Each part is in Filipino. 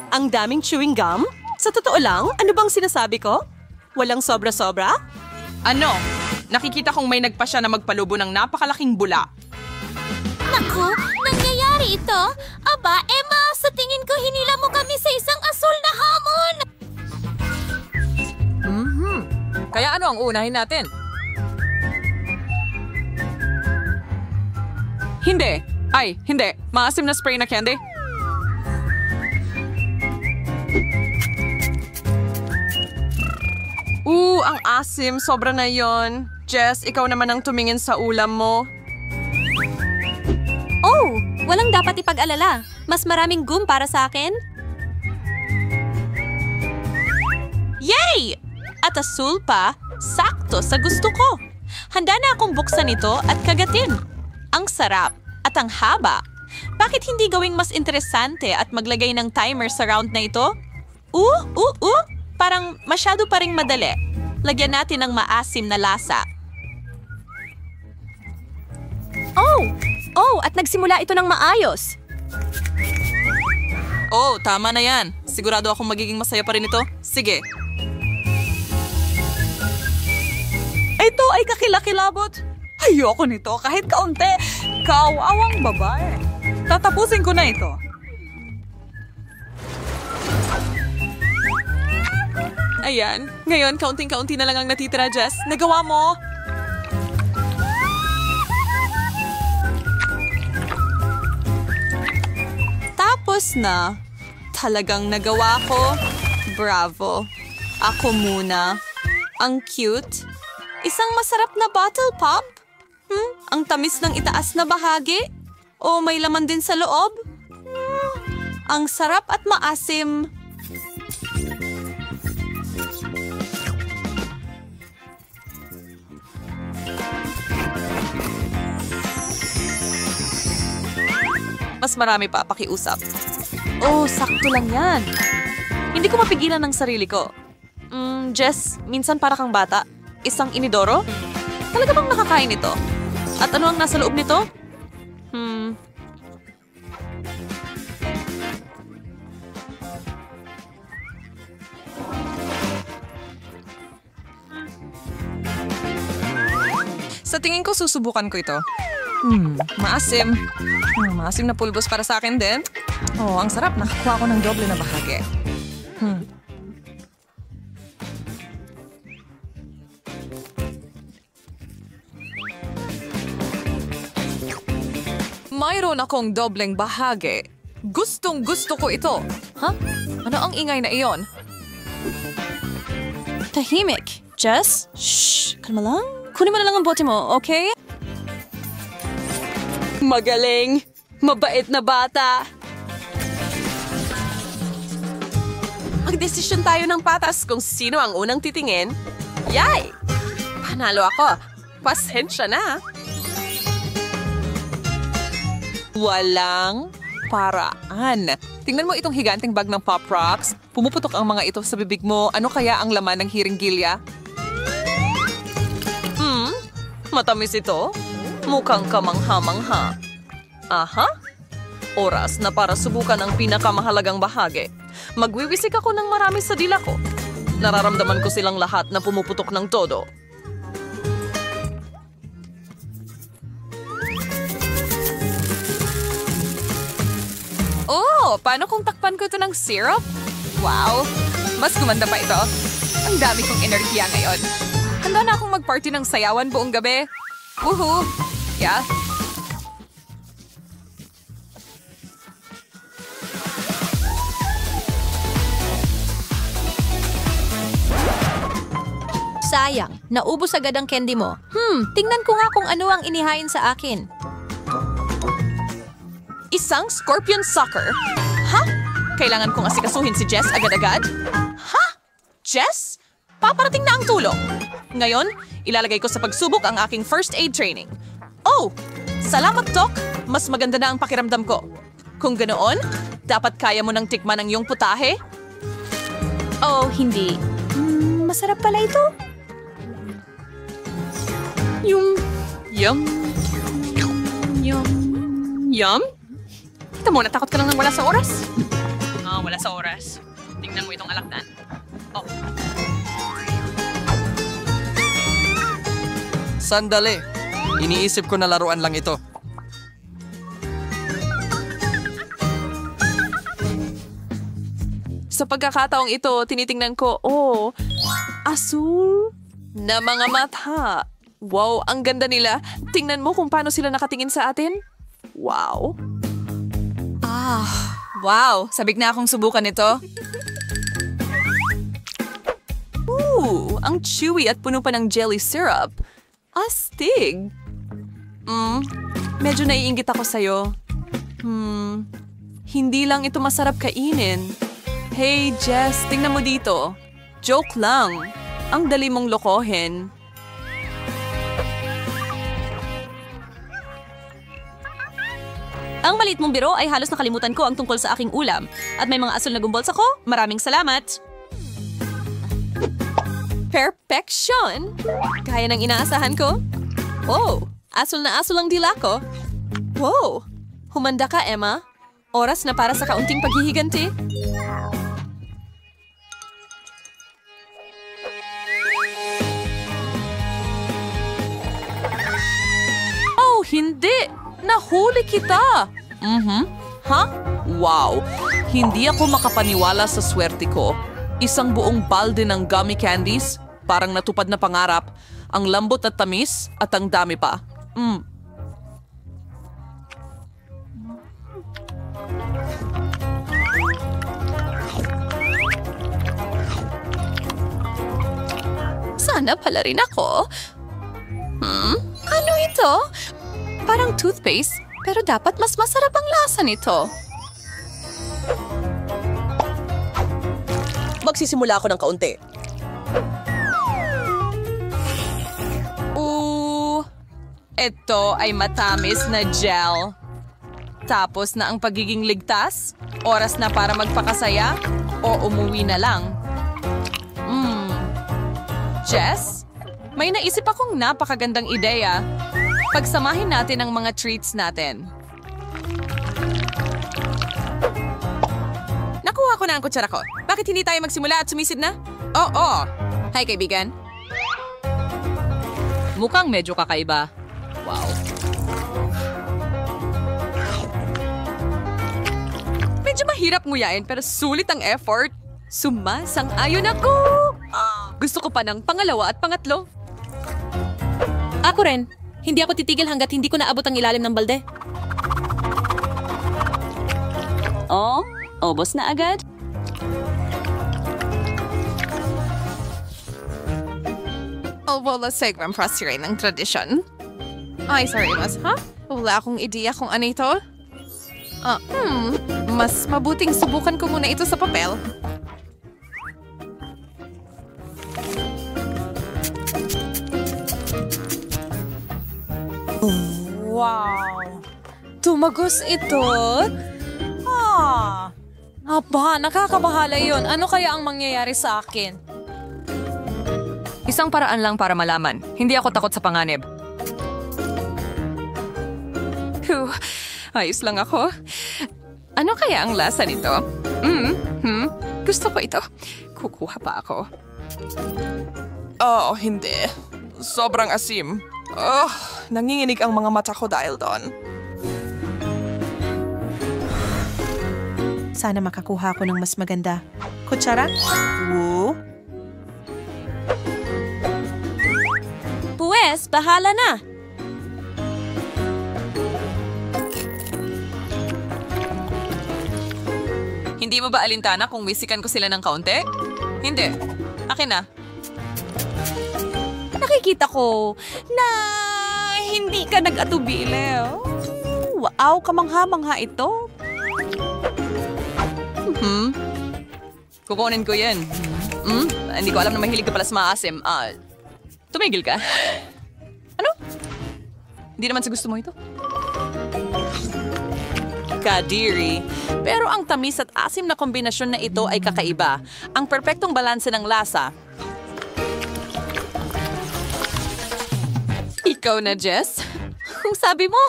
Ang daming chewing gum? Sa totoo lang, ano bang sinasabi ko? Walang sobra-sobra? Ano? Nakikita kong may nagpasya na magpalubo ng napakalaking bula. Naku, nangyayari ito? Aba, Emma, sa tingin ko hinila mo kami sa isang asul na hamon! Kaya ano ang unahin natin? Hindi. Ay, hindi. Maasim na spray na candy. Ang asim. Sobra na yon. Jess, ikaw naman ang tumingin sa ulam mo. Oh, walang dapat ipag-alala. Mas maraming gum para sa akin. Yay! At asul pa, sakto sa gusto ko. Handa na akong buksan ito at kagatin. Ang sarap at ang haba. Bakit hindi gawing mas interesante at maglagay ng timer sa round na ito? Parang masyado pa ring madali. Lagyan natin ng maasim na lasa. Oh, at nagsimula ito ng maayos. Oh, tama na yan. Sigurado akong magiging masaya pa rin ito. Sige. Ito ay kakilakilabot. Ayoko nito kahit kaunti. Kaawawang babae. Tatapusin ko na ito. Ayan. Ngayon, kaunting-kaunti na lang ang natitira, Jess. Nagawa mo! Tapos na. Talagang nagawa ko. Bravo. Ako muna. Ang cute. Isang masarap na bottle pop. Ang tamis ng itaas na bahagi. O may laman din sa loob. Ang sarap at maasim. Mas marami pa pakiusap. Oh, sakto lang yan. Hindi ko mapigilan ng sarili ko. Jess, minsan para kang bata. Isang inidoro? Talaga bang nakakain ito? At ano ang nasa loob nito? Sa tingin ko, susubukan ko ito. Maasim. Maasim na pulbos para sa akin din. Oh, ang sarap. Nakakuha ko ng doble na bahagi. Mayroon akong dobleng bahagi. Gustong-gusto ko ito. Ano ang ingay na iyon? Tahimik. Jess? Shh! Kalma lang. Kunin mo na lang ang bote mo, okay? Magaling! Mabait na bata! Magdesisyon tayo ng patas kung sino ang unang titingin. Yay! Panalo ako. Pasensya na. Walang paraan. Tingnan mo itong higanting bag ng Pop Rocks. Pumuputok ang mga ito sa bibig mo. Ano kaya ang laman ng hiringgilya? Matamis ito. Mukhang kamangha-mangha. Aha. Oras na para subukan ang pinakamahalagang bahagi. Magwiwisik ako ng marami sa dila ko. Nararamdaman ko silang lahat na pumuputok ng todo. Oh, paano kung takpan ko ito ng syrup? Wow, mas gumanda pa ito. Ang dami kong enerhiya ngayon. Handa na akong mag-party ng sayawan buong gabi. Woohoo! Yeah. Sayang, naubos agad ang candy mo. Tingnan ko nga kung ano ang inihain sa akin. Isang scorpion sucker? Ha? Kailangan kong asikasuhin si Jess agad-agad? Ha? Jess? Paparating na ang tulong. Ngayon, ilalagay ko sa pagsubok ang aking first aid training. Oh! Salamat, Doc! Mas maganda na ang pakiramdam ko. Kung ganoon, dapat kaya mo nang tikman ang iyong putahe? Oh, hindi. Masarap pala ito. Yum! Yum! Kita mo, natakot ka lang ng wala sa oras? Wala na sa oras. Tingnan mo itong alakdan. Oh. Sandali. Iniisip ko na laruan lang ito. Sa pagkakataong ito, tinitingnan ko, asul na mga mata. Wow, ang ganda nila. Tingnan mo kung paano sila nakatingin sa atin. Wow. Wow, sabik na akong subukan ito. Ang chewy at puno pa ng jelly syrup. Astig. Medyo naiinggit ako sa'yo. Hindi lang ito masarap kainin. Hey, Jess, tingnan mo dito. Joke lang. Ang dali mong lokohin. Ang maliit mong biro ay halos nakalimutan ko ang tungkol sa aking ulam. At may mga asul na gumbalsa ko. Maraming salamat. Perfection! Kaya ng inaasahan ko. Wow, asul na asul ang dila ko. Wow, humanda ka, Emma. Oras na para sa kaunting paghihiganti. Oh, hindi! Nahuli kita! Ha? Wow! Hindi ako makapaniwala sa swerte ko. Isang buong balde ng gummy candies, parang natupad na pangarap, ang lambot at tamis, at ang dami pa. Sana pala rin ako. Ano ito? Parang toothpaste, pero dapat mas masarap ang lasa nito. Magsisimula ako ng kaunti. Ito ay matamis na gel. Tapos na ang pagiging ligtas? Oras na para magpakasaya? O umuwi na lang? Jess, may naisip akong napakagandang ideya. Pagsamahin natin ang mga treats natin. Nakuha ko na ang kutsara ko. Bakit hindi tayo magsimula at sumisid na? Oo. Hi, kaibigan. Mukhang medyo kakaiba. Wow. Medyo mahirap nguyain pero sulit ang effort. Sumasang-ayon ako. Gusto ko pa ng pangalawa at pangatlo. Ako rin. Hindi ako titigil hanggat hindi ko naabot ang ilalim ng balde. Oh, obos na agad? Wala segwang frustrating ng tradisyon. Ay, sorry, mas, ha? Wala akong ideya kung ano ito. Mas mabuting subukan ko muna ito sa papel. Wow! Tumagos ito? Aba, nakakabahala yun. Ano kaya ang mangyayari sa akin? Isang paraan lang para malaman. Hindi ako takot sa panganib. Ayos lang ako. Ano kaya ang lasa nito? Gusto ko ito. Kukuha pa ako. Oh, hindi. Sobrang asim. Nanginginig ang mga mata ko dahil doon. Sana makakuha ko ng mas maganda. Kutsara? Woo! Pues, bahala na. Hindi mo ba alintana kung wisikan ko sila ng kaunti? Hindi. Akin na. Nakikita ko na hindi ka nag-atubili. Wow, kamangha-mangha ito. Kukunin ko yan. Hindi ko alam na mahilig ka pala sa maasim. Tumigil ka. Ano? Hindi naman sa gusto mo ito. Kadiri. Pero ang tamis at asim na kombinasyon na ito ay kakaiba. Ang perpektong balanse ng lasa. Ikaw na, Jess? Kung sabi mo.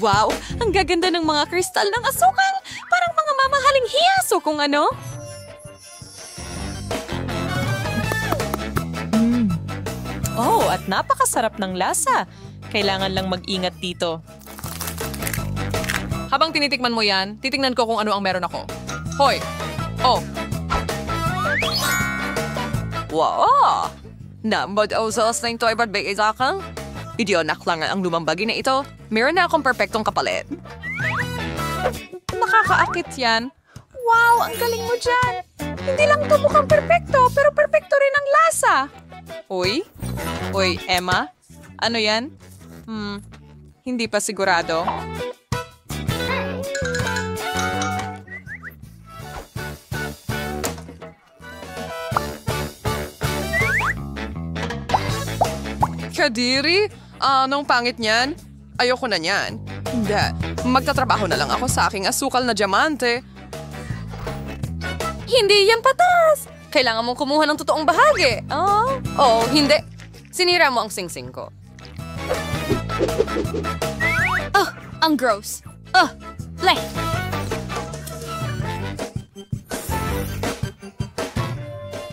Wow, ang gaganda ng mga kristal ng asukal. Parang mga mamahaling hiyas. ko kung ano. Oh, at napakasarap ng lasa. Kailangan lang mag-ingat dito. Habang tinitikman mo yan, titingnan ko kung ano ang meron ako. Hoy! Oh! Wow! Nambod o sa lasting toy bad bagay sa akin? Idionak lang ang lumambagi na ito. Meron na akong perpektong kapalit. Nakakaakit yan. Wow, ang galing mo dyan! Hindi lang ito mukhang perpekto, pero perpekto rin ang lasa. Uy? Uy, Emma? Ano yan? Hindi pa sigurado. Kadiri? Anong pangit niyan? Ayoko na niyan. Hindi. Magtatrabaho na lang ako sa aking asukal na diamante. Hindi yan patas! Kailangan mong kumuha ng totoong bahagi. Oh, hindi. Sinira mo ang singsing ko. Oh, ang gross. Oh, leh.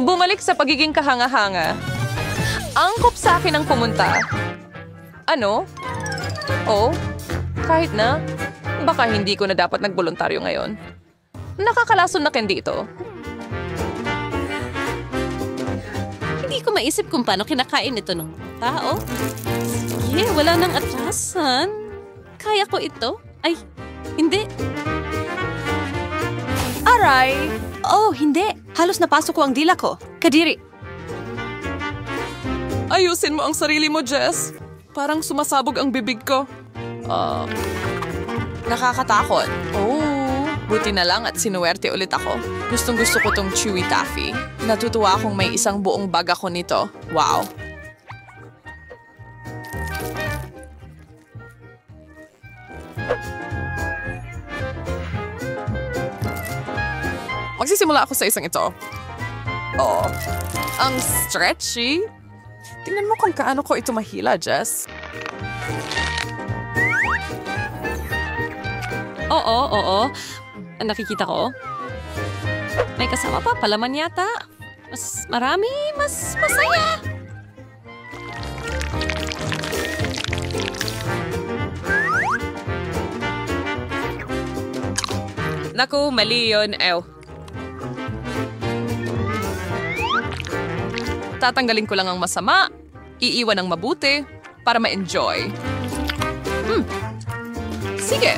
Bumalik sa pagiging kahanga-hanga. Angkop sa akin ang pumunta. Ano? Oh, kahit na. Baka hindi ko na dapat nagboluntaryo ngayon. Nakakalason na kin dito. Hindi ko maisip kung paano kinakain ito ng tao. Sige, wala nang atrasan. Kaya ko ito? Ay, hindi. Aray! Oh, hindi. Halos napasok ko ang dila ko. Kadiri. Ayusin mo ang sarili mo, Jess. Parang sumasabog ang bibig ko. Nakakatakot. Oh, buti na lang at sinuwerte ulit ako. Gustong-gusto ko tong chewy taffy. Natutuwa akong may isang buong bag ako nito. Wow. Magsisimula ako sa isang ito. Oh, ang stretchy. Tingnan mo kung kaano ko ito mahila, Jess. Oo. Nakikita ko. May kasama pa, palaman yata. Mas marami, mas masaya. Naku, mali yun. Tatanggalin ko lang ang masama, iiwan ang mabuti, para ma-enjoy. Sige,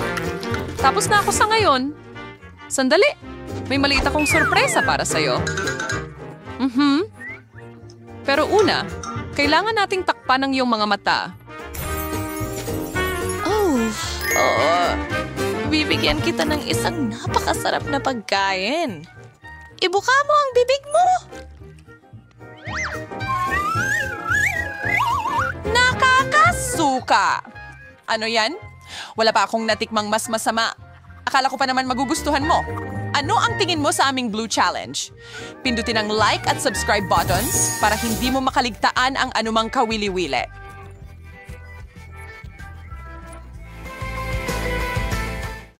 tapos na ako sa ngayon. Sandali, may maliit akong sorpresa para sa'yo. Pero una, kailangan nating takpan ang iyong mga mata. Bibigyan kita ng isang napakasarap na pagkain. Ibuka mo ang bibig mo. Nakakasuka! Ano yan? Wala pa akong natikmang mas masama. Akala ko pa naman magugustuhan mo. Ano ang tingin mo sa aming Blue Challenge? Pindutin ang like at subscribe buttons para hindi mo makaligtaan ang anumang kawili-wili.